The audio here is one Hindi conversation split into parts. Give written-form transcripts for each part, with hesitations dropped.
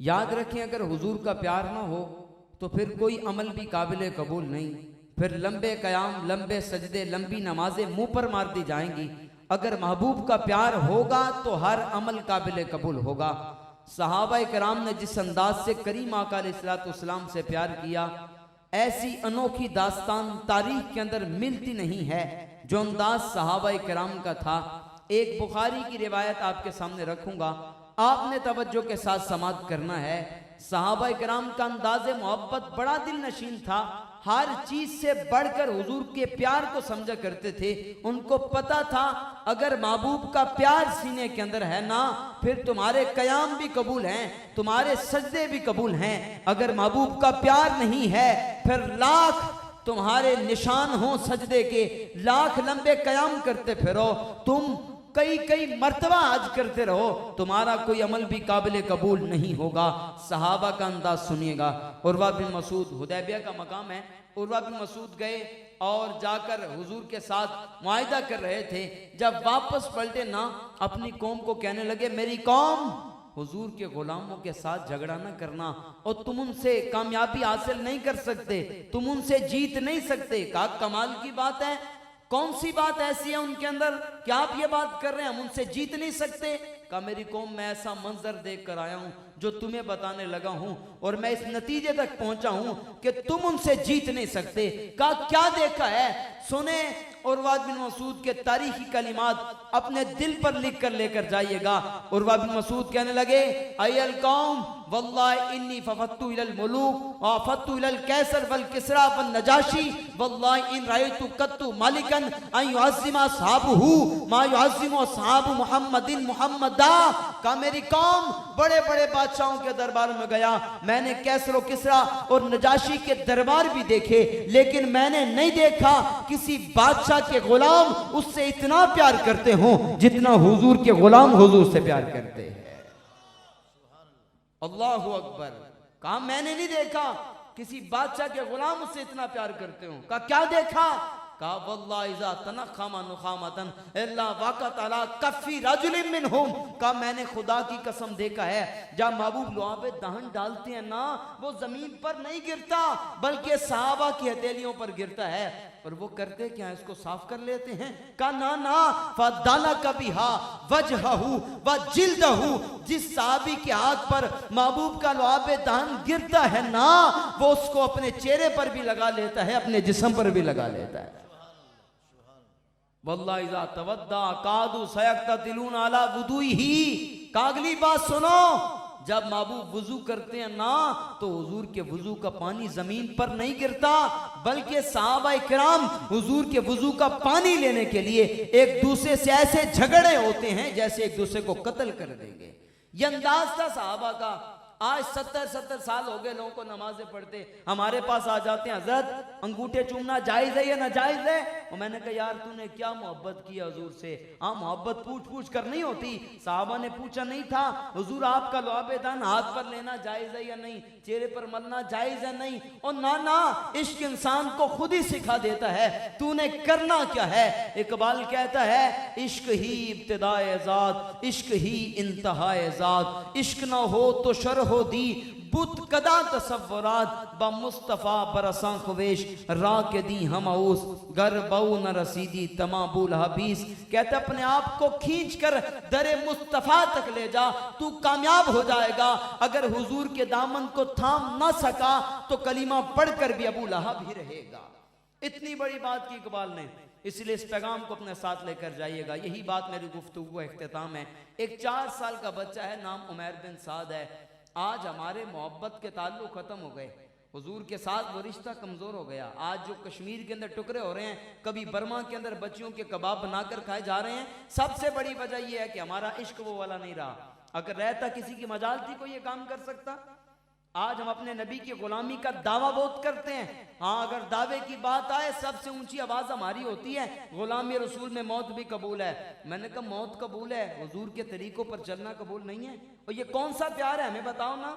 याद रखें, अगर हुजूर का प्यार ना हो तो फिर कोई अमल भी काबिल कबूल नहीं। फिर लंबे कयाम, लंबे सजदे, लंबी नमाजें मुंह पर मार दी जाएंगी। अगर महबूब का प्यार होगा तो हर अमल काबिल कबूल होगा। सहाबाए किराम ने जिस अंदाज से करीम आका अलैहिस्सलाम से प्यार किया, ऐसी अनोखी दास्तान तारीख के अंदर मिलती नहीं है जो अंदाज सहाबाए किराम का था। एक बुखारी की रिवायत आपके सामने रखूंगा, आपने तवज्जो के साथ समाअत करना है। सहाबाए किराम का अंदाज़े मोहब्बत बड़ा दिल नशीन था। हर चीज से बढ़कर हुजूर के प्यार को समझा करते थे। उनको पता था अगर महबूब का प्यार सीने के अंदर है ना, फिर तुम्हारे कयाम भी कबूल हैं, तुम्हारे सजदे भी कबूल हैं। अगर महबूब का प्यार नहीं है, फिर लाख तुम्हारे निशान हो सजदे के, लाख लंबे कयाम करते फिरो, तुम कई कई मर्तबा हज करते रहो, तुम्हारा कोई अमल भी काबिल कबूल नहीं होगा। सहाबा का अंदाज सुनिएगा। उर्वा बिन मसूद, हुदैबिया का मकाम है, उर्वा बिन मसूद गए और जाकर हुजूर के साथ मुआहिदा कर रहे थे। जब वापस पलटे ना, अपनी कौम को कहने लगे, मेरी कौम, हुजूर के गुलामों के साथ झगड़ा ना करना, और तुम उनसे कामयाबी हासिल नहीं कर सकते, तुम उनसे जीत नहीं सकते। कहा कमाल की बात है, कौन सी बात ऐसी है उनके अंदर कि आप ये बात कर रहे हैं, हम उनसे जीत नहीं सकते। कहा मेरी कौम, मैं ऐसा मंजर देख कर आया हूं जो तुम्हें बताने लगा हूं, और मैं इस नतीजे तक पहुंचा हूं कि तुम उनसे जीत नहीं सकते। कहा क्या देखा है, सुने। उर्वा बिन मसूद के तारीखी कलिमात अपने दिल पर लिख कर लेकर जाइएगा। उर्वा बिन मसूद कहने लगे, अय्यल कौम वल्लाहि इन्नी फफत्तु इलल मुलूक व फत्तु इलल कैसर वल किसरा वन नजाशी वल्लाहि इन रायतु कत्तु मालिकन अन युअज़्ज़िमा असहाबहु मा युअज़्ज़िमु असहाबु मुहम्मदिन मुहम्मदा। का मेरी कौम, बड़े बड़े बादशाहों के दरबार में गया, मैंने कैसर और किसरा और नजाशी के दरबार भी देखे, लेकिन मैंने नहीं देखा किसी बादशाह के गुलाम उससे इतना प्यार करते हो जितना हुजूर के गुलाम हुजूर से प्यार करते हैं। अल्लाहु अकबर। कहा मैंने नहीं देखा किसी बादशाह के गुलाम उससे इतना प्यार करते हो। कहा क्या देखा? कहा वल्लाहि इज़ा तनख़मा नुख़ामतन इल्ला वक़त अला कफ़ी रजुलिन मिनहुम। कहा मैंने खुदा की कसम देखा है, जब महबूब लुआबे दहन डालते हैं ना, वो जमीन पर नहीं गिरता बल्कि सहाबा की हथेलियों पर गिरता है। पर वो करते क्या है, इसको साफ कर लेते हैं। कहा ना ना, फदाला कबिहा वजहहू व जिल्दहू, जिस साहबी के हाथ पर महबूब का लुआबे दहन गिरता है ना, वो उसको अपने चेहरे पर भी लगा लेता है, अपने जिस्म पर भी लगा लेता है। वल्लाहि इज़ा तवद्दा कादू सयक्ततिलून अला वुदूही। का अगली बात सुनो, जब महबूब वुजू करते हैं ना, तो हुजूर के वुजू का पानी जमीन पर नहीं गिरता, बल्कि सहाबाए किराम हुजूर के वुजू का पानी लेने के लिए एक दूसरे से ऐसे झगड़े होते हैं जैसे एक दूसरे को कत्ल कर देंगे। ये अंदाज था सहाबा का। आज 70 साल हो गए लोगों को नमाजें पढ़ते, हमारे पास आ जाते हैं, हजरत अंगूठे चूमना जायज है या नाजायज है? और मैंने कहा यार तूने क्या मोहब्बत की हुजूर से? हाँ, मोहब्बत पूछ पूछ कर नहीं होती। साहबा ने पूछा नहीं था, हुजूर आपका लुआबे दान हाथ पर लेना जायज है या नहीं, चेहरे पर मलना जायज है नहीं? और ना ना, इश्क इंसान को खुद ही सिखा देता है, तूने करना क्या है। इकबाल कहता है, इश्क ही इब्तिदाए ज़ात, इश्क ही इंतहाए ज़ात, इश्क ना हो तो शर हो दी बुत कदा तसव्वुरात ब मुस्तफा बरसा खुवेश रा के दी हम उस गर बऊ न रसीदी तमाबुल हबीस। कहते अपने आप को खींच कर दरे मुस्तफा तक ले जा, तू कामयाब हो जाएगा। अगर हुजूर के दामन को थाम ना सका तो कलीमा पढ़कर भी अबू लहब ही रहेगा। इतनी बड़ी बात की इकबाल ने, इसलिए इस पैगाम को अपने साथ लेकर जाइएगा। यही बात मेरी गुफ्तगू का इख्तिताम है। एक 4 साल का बच्चा है, नाम उमैर बिन साद है। आज हमारे मोहब्बत के ताल्लुक खत्म हो गए, हुजूर के साथ वो रिश्ता कमजोर हो गया। आज जो कश्मीर के अंदर टुकड़े हो रहे हैं, कभी बर्मा के अंदर बच्चियों के कबाब बनाकर खाए जा रहे हैं, सबसे बड़ी वजह यह है कि हमारा इश्क वो वाला नहीं रहा। अगर रहता किसी की मजाल थी कोई ये काम कर सकता? आज हम अपने नबी की गुलामी का दावा बहुत करते हैं। हाँ, अगर दावे की बात आए सबसे ऊंची आवाज हमारी होती है, गुलामी रसूल में मौत भी कबूल है। मैंने कहा मौत कबूल है, हुजूर के तरीकों पर चलना कबूल नहीं है। और ये कौन सा प्यार है, हमें बताओ ना,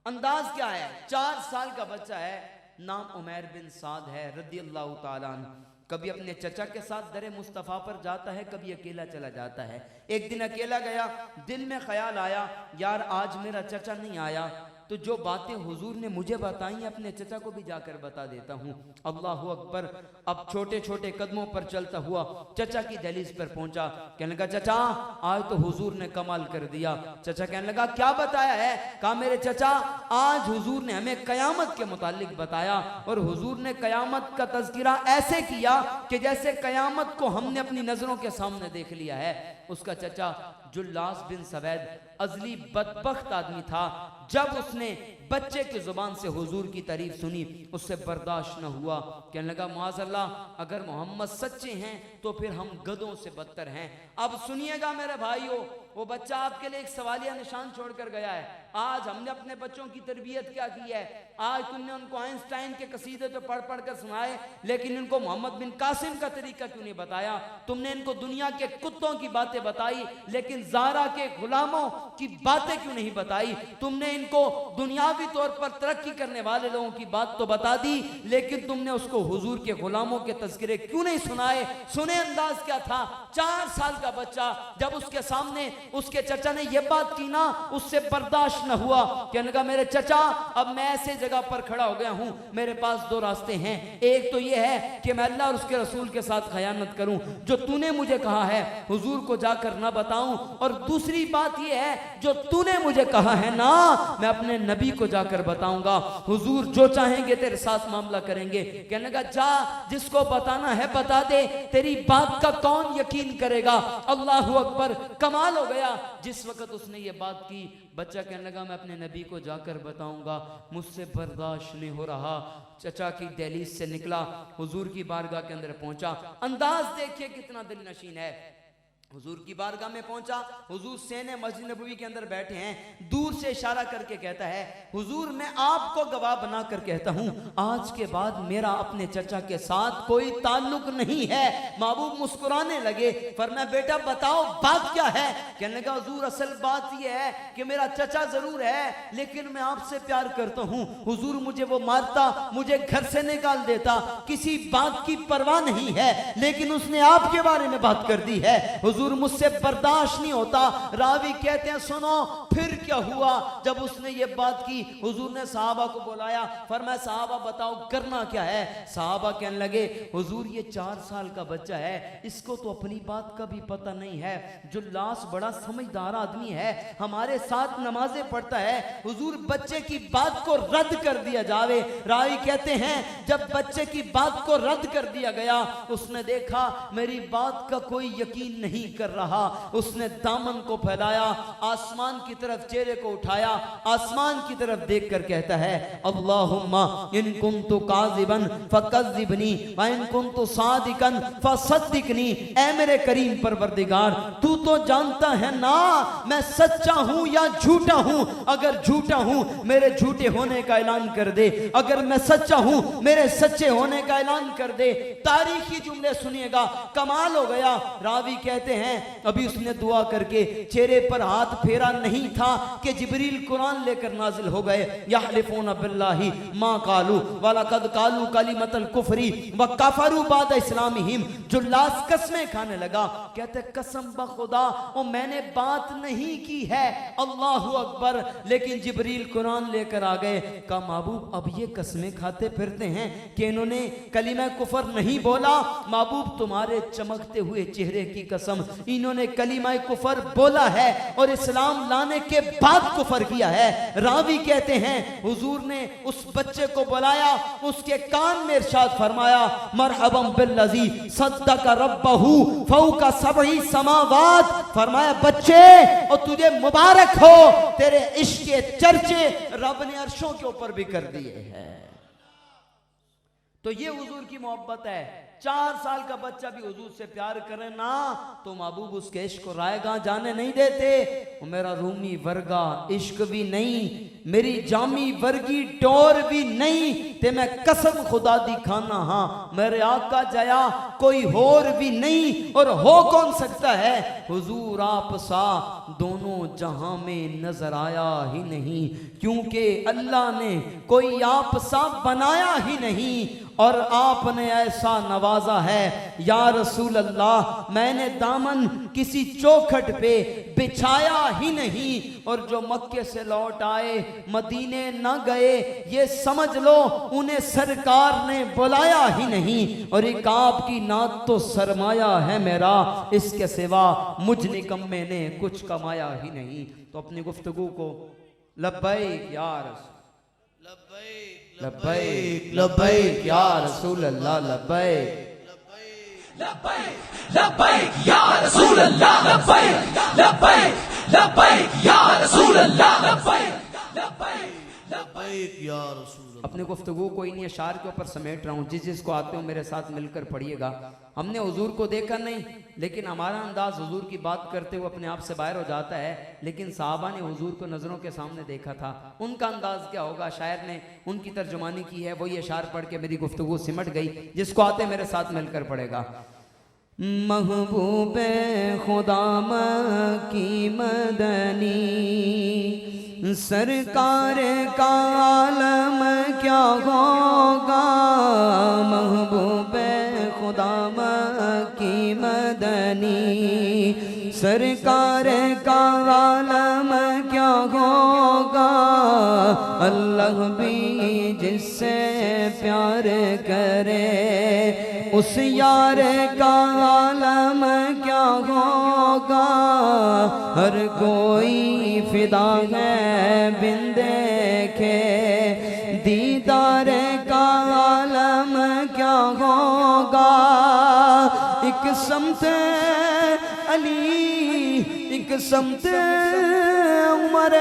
अंदाज क्या है? 4 साल का बच्चा है, नाम उमैर बिन साद है रदियल्लाहु ताला अन्हु। कभी अपने चचा के साथ दरे मुस्तफ़ा पर जाता है, कभी अकेला चला जाता है। एक दिन अकेला गया, दिल में ख्याल आया यार आज मेरा चचा नहीं आया, तो जो बातें हुजूर ने मुझे बताई अपने चचा को भी जाकर बता देता हूँ। अल्लाहु अकबर। अब छोटे छोटे कदमों पर चलता हुआ चचा की दहलीज पर पहुंचा। कहने लगा चचा आज तो हुजूर ने कमाल कर दिया। चचा कहने लगा क्या बताया है? कहा मेरे चचा आज हुजूर ने हमें कयामत के मुतालिक बताया, और हुजूर ने कयामत का तज़किरा ऐसे किया कि जैसे कयामत को हमने अपनी नजरों के सामने देख लिया है। उसका चचा जुल्लास बिन सवैद अजली बदबख्त आदमी था। जब उसने बच्चे की जुबान से हुजूर की तारीफ सुनी उससे बर्दाश्त न हुआ। कहने लगा माज़अल्लाह अगर मोहम्मद सच्चे हैं तो फिर हम गधों से बदतर हैं। अब सुनिएगा मेरे भाइयों, वो बच्चा आपके लिए एक सवालिया निशान छोड़कर गया है। आज हमने अपने बच्चों की तरबियत क्या की है? आज तुमने उनको आइंस्टाइन के कसीदे तो पढ़ पढ़ कर सुनाए, लेकिन इनको मोहम्मद बिन कासिम का तरीका क्यों नहीं बताया? तुमने इनको दुनिया के कुत्तों की बातें बताई, लेकिन ज़ारा के गुलामों की बातें क्यों नहीं बताई? तुमने इनको दुनियावी तौर पर तरक्की करने वाले लोगों की बात तो बता दी, लेकिन तुमने उसको हुजूर के गुलामों के तज़किरे क्यों नहीं सुनाए? सुने अंदाज क्या था? 4 साल का बच्चा, जब उसके सामने उसके चचा ने यह बात की ना, उससे बर्दाश्त न हुआ। कहने लगा मेरे चचा अब मैं ऐसे जगह पर खड़ा हो गया हूं, मेरे पास 2 रास्ते हैं। एक तो यह है कि मैं अल्लाह और उसके रसूल के साथ खयानत करूं, जो तूने मुझे कहा है हुजूर को जाकर ना बताऊं, और दूसरी बात यह है जो तूने मुझे कहा है ना मैं अपने नबी को जाकर बताऊंगा, हुजूर जो चाहेंगे तेरे साथ मामला करेंगे। कहने लगा जा जिसको बताना है बता दे, तेरी बात का कौन यकीन करेगा? अल्लाहु अकबर। कमाल हो गया। जिस वक्त उसने ये बात की, बच्चा कहने लगा मैं अपने नबी को जाकर बताऊंगा, मुझसे बर्दाश्त नहीं हो रहा। चचा की दहलीज से निकला, हुजूर की बारगाह के अंदर पहुंचा। अंदाज देखिए कितना दिल नशीन है। हुजूर की बारगाह में पहुंचा, हुजूर सेने मस्जिद नबवी के अंदर बैठे हैं। दूर से इशारा करके कहता है हुजूर मैं आपको गवाह बनाकर कहता हूं आज के बाद मेरा अपने चचा के साथ कोई ताल्लुक नहीं है। महबूब मुस्कुराने लगे, फरमाया बेटा बताओ बात क्या है? कहने लगा हुजूर असल बात यह है कि मेरा चचा जरूर है, लेकिन मैं आपसे प्यार करता हूं। हुजूर मुझे वो मारता, मुझे घर से निकाल देता, किसी बात की परवाह नहीं है, लेकिन उसने आपके बारे में बात कर दी है। हुजूर मुझसे बर्दाश्त नहीं होता। रावी कहते हैं सुनो फिर क्या हुआ? जब उसने ये बात की, हुजूर ने सहाबा को बुलाया, फरमाया सहाबा बताओ करना क्या है? सहाबा कहने लगे हुजूर ये 4 साल का बच्चा है, इसको तो अपनी बात का भी पता नहीं है। जुल्लास बड़ा समझदार आदमी है, हमारे साथ नमाजें पढ़ता है, हुजूर बच्चे की बात को रद्द कर दिया जावे। रावी कहते हैं जब बच्चे की बात को रद्द कर दिया गया, उसने देखा मेरी बात का कोई यकीन नहीं कर रहा। उसने दामन को फैलाया, आसमान की तरफ चेहरे को उठाया, आसमान की तरफ देखकर कहता है अल्लाहुम्मा इन कुन्तु काज़िबन फकज़्ज़िबनी व इन कुन्तु सादिकन फसद्दिकनी। ऐ मेरे करीम परवरदिगार तू तो जानता है ना मैं सच्चा हूं या झूठा हूं। अगर झूठा हूं मेरे झूठे होने का ऐलान कर दे, अगर मैं सच्चा हूं मेरे सच्चे होने का ऐलान कर दे। तारीखी जुमले सुनिएगा, कमाल हो गया। रावी कहते हैं अभी उसने दुआ करके चेहरे पर हाथ फेरा नहीं था कि जिब्रील कुरान लेकर नाजिल हो गए। यहलिफून बिल्लाहि मा कालू वलकद कालू कलिमतल कुफरी व कफरू बाद इस्लामिहिम। जुल्लास कसमें खाने लगा, कहते कसम बखुदा ओ मैंने बात नहीं की है। अल्लाहु अकबर। लेकिन जिब्रील कुरान लेकर आ गए। कहा महबूब अब ये कसमें खाते फिरते हैं कि इन्होंने कलिमा कुफर नहीं बोला। महबूब तुम्हारे चमकते हुए चेहरे की कसम, इन्होंने कलिमा कुफर बोला है और इस्लाम लाने के बाद कुफर किया है। रावी कहते हैं हुजूर ने उस बच्चे को बुलाया, उसके कान में इरशाद फरमाया मरहबम बिल्लज़ी सद्दक़ रब्बहू फौका सबई समावात। फरमाया बच्चे और तुझे मुबारक हो, तेरे इश्क के चर्चे रब ने अर्शों के ऊपर भी कर दिए हैं। तो ये हुजूर की मोहब्बत है। 4 साल का बच्चा भी हुजूर से प्यार करे ना तो महबूब उसके इश्क को रायगा जाने नहीं देते। वो मेरा रूमी वर्गा इश्क भी नहीं, मेरी जामी वर्गी टोर भी नहीं, ते मैं कसम खुदा दी खाना हाँ मेरे आका जया कोई होर भी नहीं। और हो कौन सकता है? हुजूर आप सा दोनों जहां में नजर आया ही नहीं, क्योंकि अल्लाह ने कोई आप सा बनाया ही नहीं और आपने ऐसा नवाजा तकाजा है, या रसूल अल्लाह मैंने दामन किसी चौखट पे बिछाया ही नहीं, और जो मक्के से लौट आए मदीने न गए, ये समझ लो उन्हें सरकार ने बुलाया ही नहीं, और एक आपकी नात तो सरमाया है मेरा, इसके सिवा मुझ निकम्मे ने कुछ कमाया ही नहीं। तो अपनी गुफ्तगू को लब्बैक या रसूल, लब्बैक लब्बैक या रसूल अल्लाह, लब्बैक लब्बैक या रसूल अल्लाह, लब्बैक लब्बैक या रसूल अल्लाह, लब्बैक या रसूल। अपने गुफ्तगू को इन्हीं अशार के ऊपर समेट रहा हूँ, जिसको आते हो मेरे साथ मिलकर पढ़िएगा। हमने हुजूर को देखा नहीं, लेकिन हमारा अंदाज हुजूर की बात करते हुए अपने आप से बाहर हो जाता है, लेकिन साहबा ने हुजूर को नज़रों के सामने देखा था, उनका अंदाज क्या होगा, शायर ने उनकी तर्जुमानी की है, वही अशार पढ़ के मेरी गुफ्तगू सिमट गई, जिसको आते मेरे साथ मिलकर पढ़ेगा। महबूब खुदा की मदनी सरकार का आलम क्या होगा, महबूब खुदा की मदनी सरकार का आलम क्या होगा, अल्लाह भी जिससे प्यार करे उस यार का आलम क्या होगा, हर कोई फिदा है बिन देखे दीदार का आलम क्या होगा, एक समत अली एक समत उमर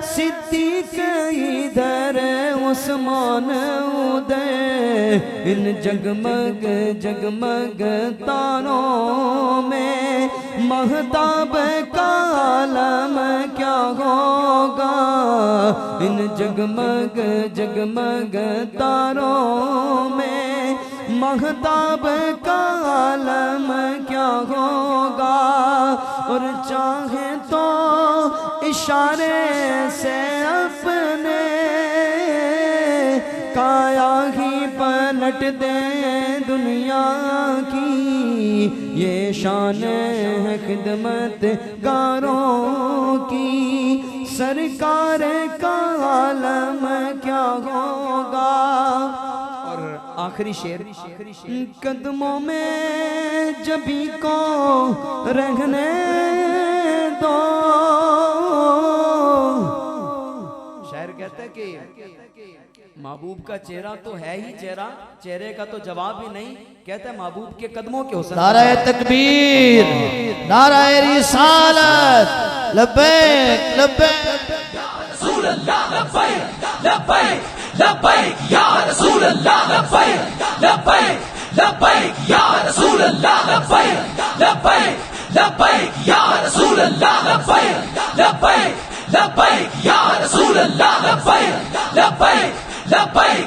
सिद्दीक इधर उस्मान उदय, इन जगमग जगमग तारों में महताब का आलम क्या होगा, इन जगमग जगमग तारों में महताब का आलम क्या होगा, और चाहे तो इशारे से अपने काया ही पलट दे दुनिया की, ये शान है खिदमत गारों की, सरकार का आलम क्या होगा। और आखिरी शेर, कदमों में जबी को रहने दो, शायर कहता है कि महबूब का चेहरा तो है ही चेहरा, चेहरे का तो जवाब ही नहीं, कहता है महबूब के कदमों के हुस्न। नाराए तकबीर, नाराए रिसालत, लब्बैक लब्बैक या रसूल अल्लाह, लब्बैक लब्बैक लब्बैक या रसूल अल्लाह, लब्बैक लब्बैक लब्बैक या रसूल अल्लाह, लब्बैक लब्बैक लब्बैक या रसूल अल्लाह, लब्बैक लब्बैक लब्बैक या रसूल अल्लाह, लब्बैक लब्बैक लब्बैक